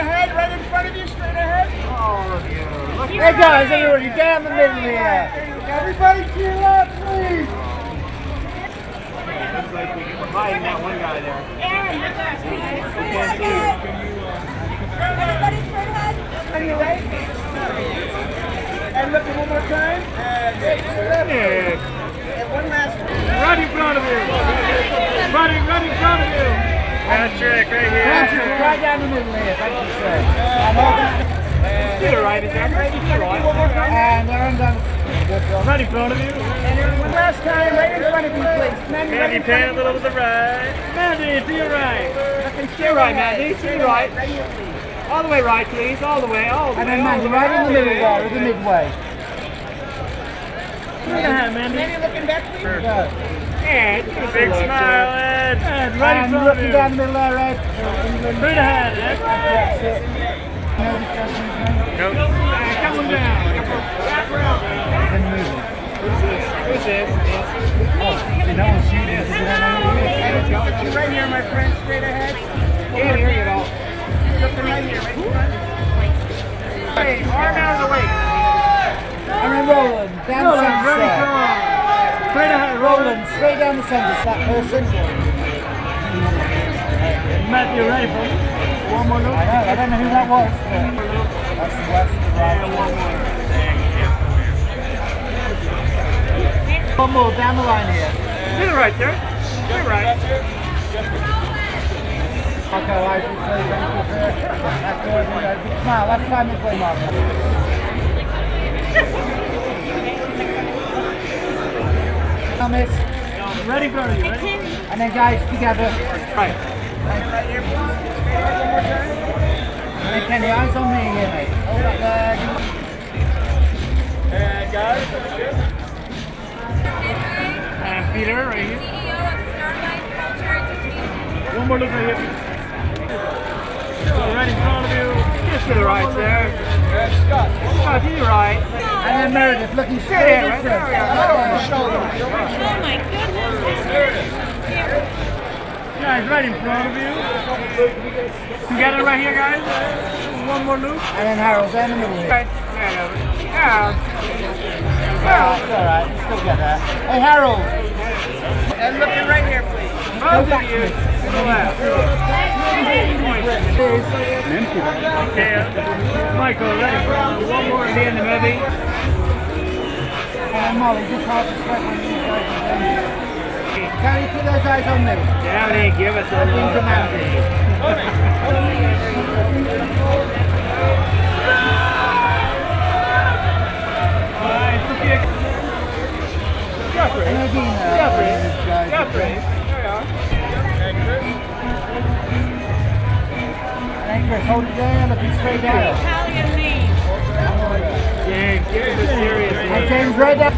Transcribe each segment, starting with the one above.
ahead, right in front of you, straight ahead. All of you. Hey guys, everybody, down the middle here. Everybody cheer up, please. Looks like we're hiding that one guy there. Aaron, We can't see you. everybody straight ahead. On your right. And look one more time. And one last one. Right in front of you. Right in front of you. Patrick, right here. Patrick, right down the middle here, thank you, sir. And hold on. To the right, is that right? To the right. And Aaron down. Right in front of you. And Aaron, one last time, right in front of you, please. Mandy, right Mandy, in front pan a of little to the right. Mandy, to your right. To your right, Mandy. To your right. Right here, please. All the way right, please. All the way. All the way. And then Mandy, right in the middle there, with the midway. Straight ahead, Mandy. Mandy, looking back, please. Go. And big smile, Ed. Ed, right in And front of looking you. down the middle there, Ed. Straight ahead, Ed. That's it. Nope. Come on down. And moving. Who's this? Oh, you know what shoot is. Looking right here, my friend, straight ahead. Can't hear you at all. Looking right here, right in front. Hey, arm out of the way. And then Roland, down the Roland, ready center. from. Straight ahead, Roland, straight down the center, that person. Matthew, ready from. One more look. I don't know who that was. That's the West, right. One more. One more down the line here. To the right, sir. To the right. Okay, I should say thank you, sir. That's good. Smile, that's time to play, Mark. Thomas. Ready for you, ready? And then guys together. Right. Right here, please. One more time. And then Kenny, eyes on me here, mate. Hold that leg. And guys. And Peter, right here. CEO of Starlight Culture Entertainment. One more look right here. So right in front of you. Just to the right there. Scott, to your right. And then Meredith looking straight at right us. there. Oh my goodness. Guys, right in front of you. Together right here, guys. One more loop. And then Harold's in the middle here. Right. Yeah. Well, it's alright, you still get that. Hey Harold! And looking right here, please. Go back to me. To the left. Okay, Michael, ready for one more at the end of the movie. And Molly, just hold the sweat when these guys are done. Can you put those eyes on me? Yeah, they give us a Things are Mandy. Jeffrey. And again, Jeffrey. these guys are Jeffrey. done. There you are. And then Chris, hold it there, looking straight down. Italian name. James, give us a serious And name. James, right down.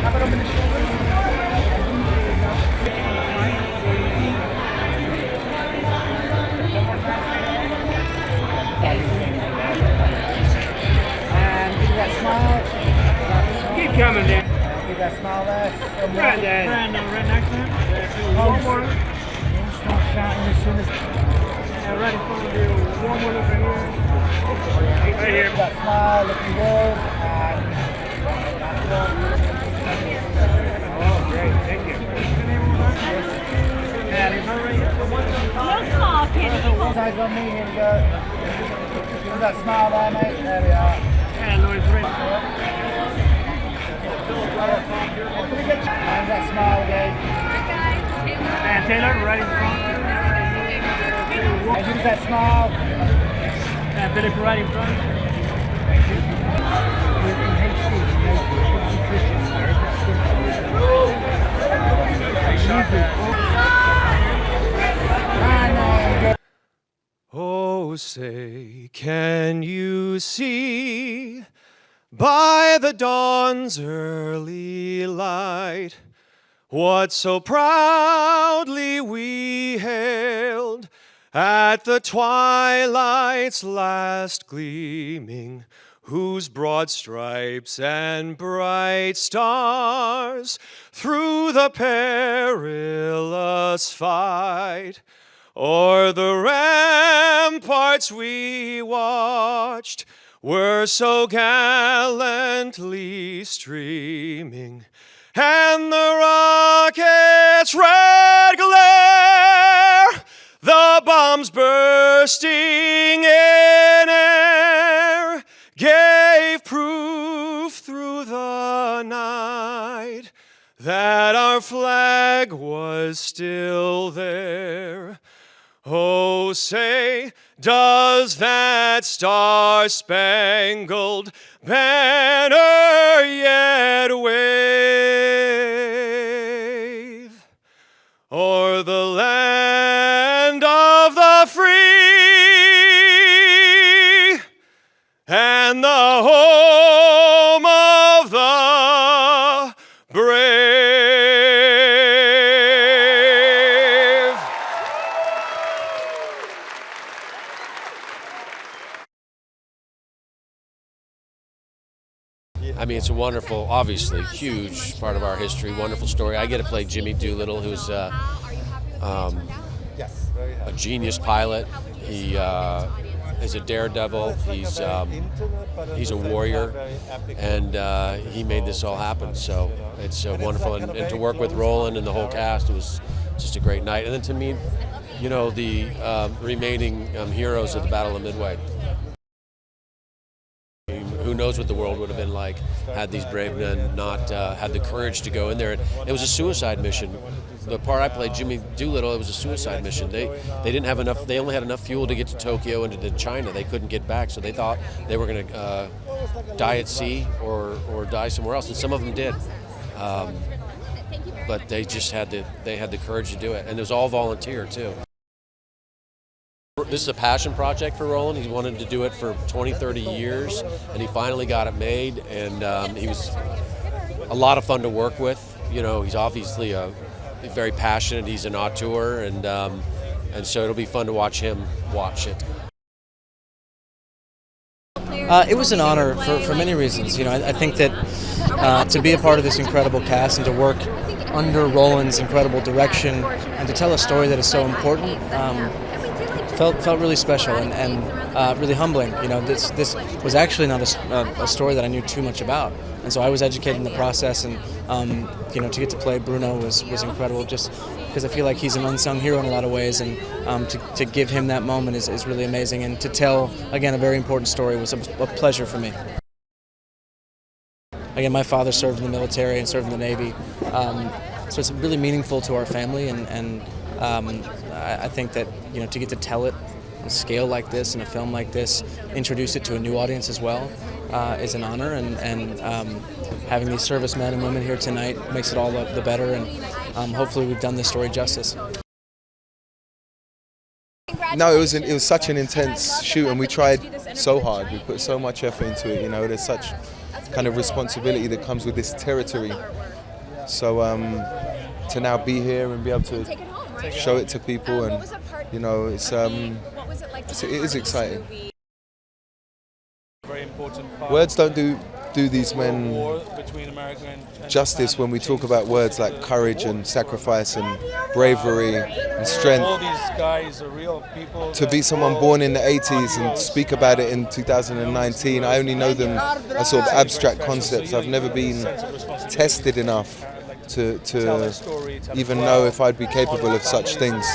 Have it up in the shoulders. And give me that smile. Keep coming, Dan. Give that smile there. Right, Dan. Right next to him. One more. Don't start shouting as soon as Yeah, right in front of you. One more look right here. Right here. that smile, looking good. And Oh, great. Thank you. Yeah, he's right here. No small kitty. one side's on me, here we go. Give that smile there, mate. There we are. And Louis right. And that smile again. And Taylor, right in front. And give that smile. And Philip, right in front. Oh, say, can you see by the dawn's early light what so proudly we hailed at the twilight's last gleaming whose broad stripes and bright stars through the perilous fight o'er the ramparts we watched were so gallantly streaming, and the rocket's red glare, the bombs bursting in air, gave proof through the night that our flag was still there. Oh, say, does that star-spangled banner yet wave o'er the land of the free and the home of the brave? I mean, it's a wonderful, obviously, huge part of our history, wonderful story. I get to play Jimmy Doolittle, who's a genius pilot. He is a daredevil. He's a warrior, and he made this all happen. So it's wonderful, and to work with Roland and the whole cast, it was just a great night. And then to meet, you know, the remaining heroes of the Battle of Midway. Who knows what the world would have been like had these brave men not had the courage to go in there. It was a suicide mission. The part I played, Jimmy Doolittle, it was a suicide mission. They didn't have enough. They only had enough fuel to get to Tokyo and to China. They couldn't get back, so they thought they were going to die at sea or die somewhere else, and some of them did. But they just had the courage to do it, and it was all volunteer too. This is a passion project for Roland. He wanted to do it for 20, 30 years, and he finally got it made, and he was a lot of fun to work with. You know, he's obviously very passionate. He's an auteur, and so it'll be fun to watch him watch it. It was an honor for many reasons. You know, I think that to be a part of this incredible cast and to work under Roland's incredible direction and to tell a story that is so important felt really special and really humbling. You know, this was actually not a story that I knew too much about, and so I was educated in the process. And you know, to get to play Bruno was incredible, just because I feel like he's an unsung hero in a lot of ways, and to give him that moment is really amazing. And to tell again a very important story was a pleasure for me. Again, my father served in the military and served in the Navy, so it's really meaningful to our family, and I think that, you know, to get to tell it on a scale like this, in a film like this, introduce it to a new audience as well, is an honor, and having these servicemen and women here tonight makes it all the better, and hopefully we've done this story justice. No, it was such an intense shoot, and we tried so hard. We put so much effort into it. You know, there's such kind of responsibility that comes with this territory. So to now be here and be able to show it to people, and you know, it is exciting. Words don't do these men justice when we talk about words like courage and sacrifice and bravery and strength. To be someone born in the 80s and speak about it in 2019, I only know them as sort of abstract concepts. I've never been tested enough to even know if I'd be capable of such things.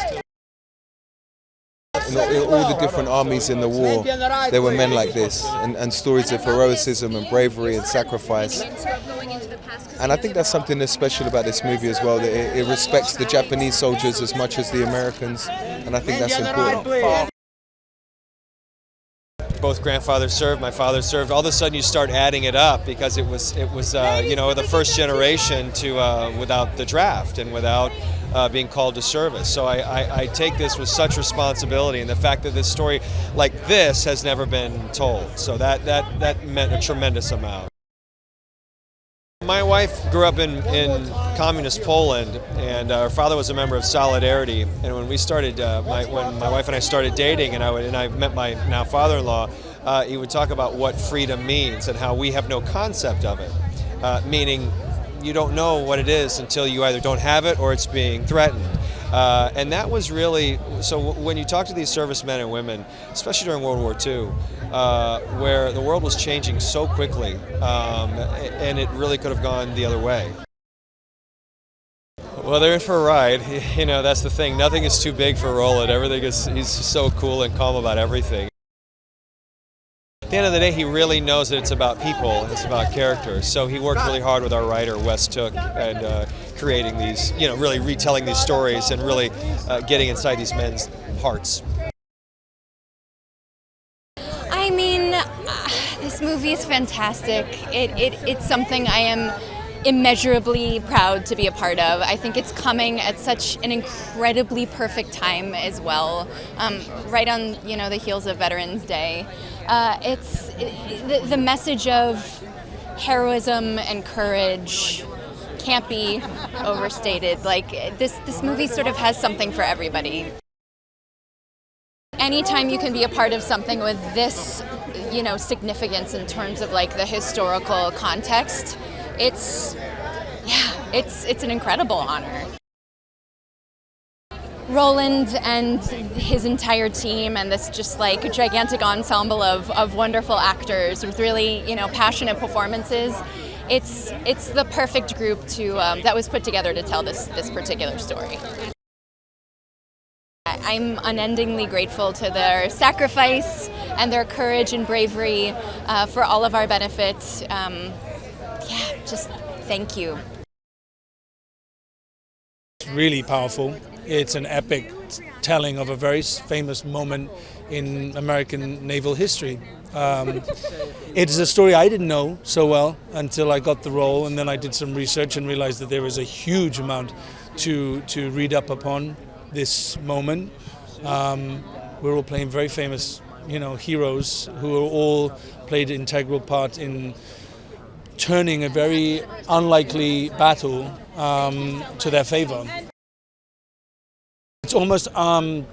In all the different armies in the war, there were men like this, and stories of heroism and bravery and sacrifice. And I think that's something that's special about this movie as well, that it respects the Japanese soldiers as much as the Americans, and I think that's important. Both grandfathers served, my father served. All of a sudden you start adding it up because it was you know, the first generation to without the draft and without being called to service. So I take this with such responsibility, and the fact that this story like this has never been told. So that meant a tremendous amount. My wife grew up in communist Poland, and her father was a member of Solidarity. And when we started, when my wife and I started dating, and I met my now father-in-law, he would talk about what freedom means and how we have no concept of it, meaning you don't know what it is until you either don't have it or it's being threatened. And that was really, so when you talk to these servicemen and women, especially during World War II, where the world was changing so quickly, and it really could have gone the other way. Well, they're in for a ride. You know, that's the thing. Nothing is too big for Roland. Everything is, he's so cool and calm about everything. At the end of the day, he really knows that it's about people, it's about characters. So he worked really hard with our writer, Wes Took, and creating these, you know, really retelling these stories and really getting inside these men's hearts. I mean, this movie is fantastic. It's something I am immeasurably proud to be a part of. I think it's coming at such an incredibly perfect time as well, right on, you know, the heels of Veterans Day. The message of heroism and courage can't be overstated. Like, this movie sort of has something for everybody. Anytime you can be a part of something with this, you know, significance in terms of like the historical context, it's an incredible honor. Roland and his entire team and this just like gigantic ensemble of wonderful actors with really, you know, passionate performances. It's the perfect group to that was put together to tell this particular story. I'm unendingly grateful to their sacrifice and their courage and bravery for all of our benefit. Yeah, just thank you. It's really powerful. It's an epic telling of a very famous moment in American naval history. It is a story I didn't know so well until I got the role, and then I did some research and realized that there was a huge amount to read up upon this moment. We're all playing very famous, you know, heroes who are all played an integral part in turning a very unlikely battle to their favor. It's almost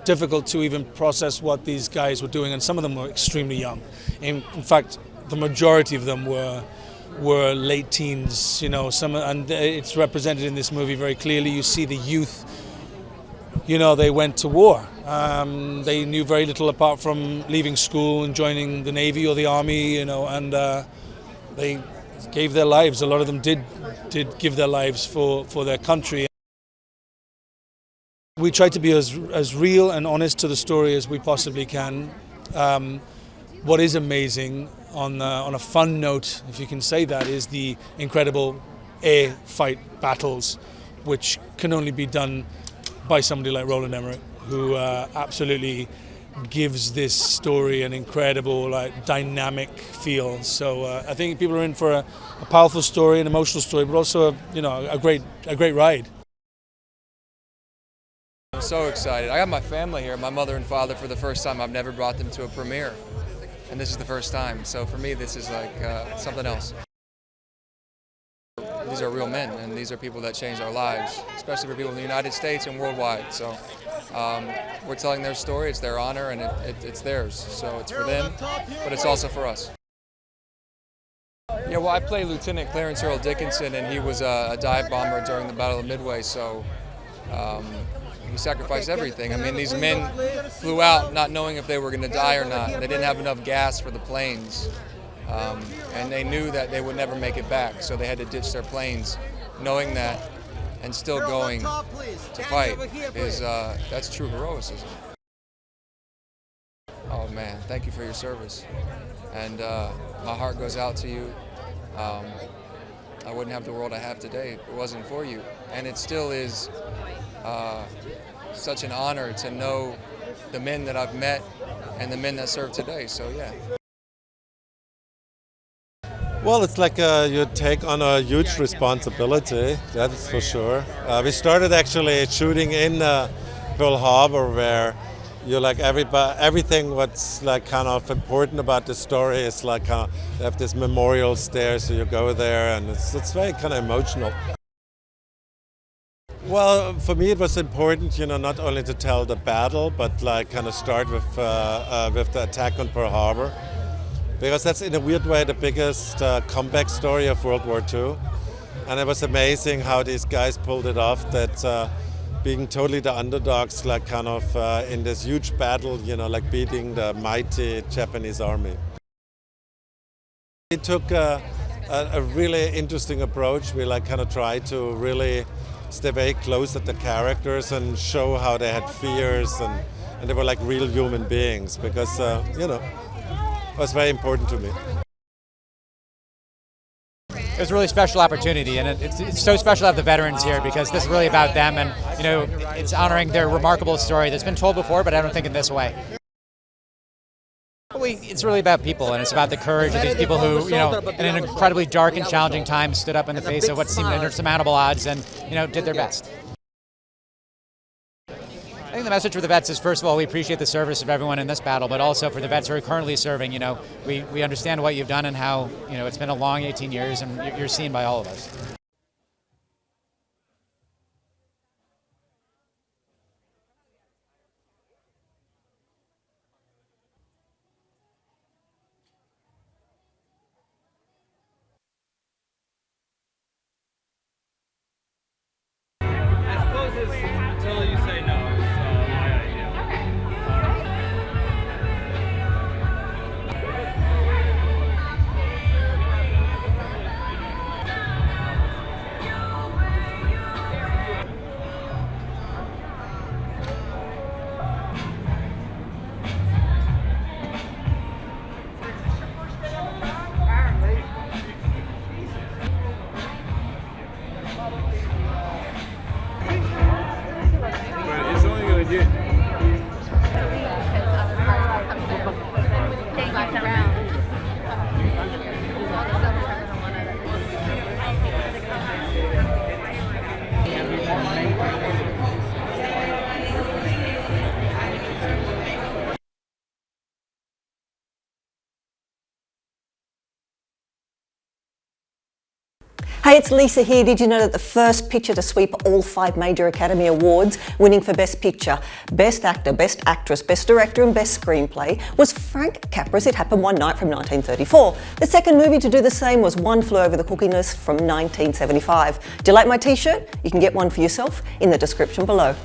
difficult to even process what these guys were doing, and some of them were extremely young. In fact, the majority of them were late teens, you know, and it's represented in this movie very clearly. You see the youth, you know, they went to war. They knew very little apart from leaving school and joining the Navy or the Army, you know, and they gave their lives. A lot of them did give their lives for their country. We try to be as real and honest to the story as we possibly can. What is amazing, on a fun note, if you can say that, is the incredible air fight battles, which can only be done by somebody like Roland Emmerich, who absolutely gives this story an incredible, like, dynamic feel. So I think people are in for a powerful story, an emotional story, but also a great ride. I'm so excited. I got my family here, my mother and father, for the first time. I've never brought them to a premiere, and this is the first time. So for me, this is like something else. These are real men, and these are people that changed our lives, especially for people in the United States and worldwide. So we're telling their story, it's their honor, and it's theirs. So it's for them, but it's also for us. Yeah, well, I play Lieutenant Clarence Earl Dickinson, and he was a dive bomber during the Battle of Midway, so he sacrificed everything. I mean, these men flew out not knowing if they were going to die or not. They didn't have enough gas for the planes. And they knew that they would never make it back, so they had to ditch their planes, knowing that, and still going to fight. That's true heroism. Oh man, thank you for your service, and my heart goes out to you. I wouldn't have the world I have today if it wasn't for you, and it still is such an honor to know the men that I've met and the men that serve today. So yeah. Well, it's like you take on a huge responsibility, that's for sure. We started actually shooting in Pearl Harbor, where you like everything what's like kind of important about the story is like they have this memorials there, so you go there, and it's very kind of emotional. Well, for me it was important, not only to tell the battle, but like kind of start with the attack on Pearl Harbor. because that's in a weird way the biggest comeback story of World War II. And it was amazing how these guys pulled it off, that being totally the underdogs, like kind of in this huge battle, you know, like beating the mighty Japanese army. We took a really interesting approach. We like kind of tried to really stay very close at the characters and show how they had fears and they were like real human beings, because, you know, it was very important to me. It was a really special opportunity, and it's so special to have the veterans here, because this is really about them, and you know, it's honoring their remarkable story that's been told before, but I don't think in this way. It's really about people, and it's about the courage of these people who, you know, in an incredibly dark and challenging time, stood up in the face of what seemed insurmountable odds and, you know, did their best. I think the message for the vets is, first of all, we appreciate the service of everyone in this battle, but also for the vets who are currently serving, you know, we understand what you've done and how, you know, it's been a long 18 years and you're seen by all of us. Until you say no, it's my idea. It's only going to get... Hey, it's Lisa here. Did you know that the first picture to sweep all 5 major Academy Awards, winning for Best Picture, Best Actor, Best Actress, Best Director and Best Screenplay, was Frank Capra's It Happened One Night from 1934. The second movie to do the same was One Flew Over the Cuckoo's Nest from 1975. Do you like my t-shirt? You can get one for yourself in the description below.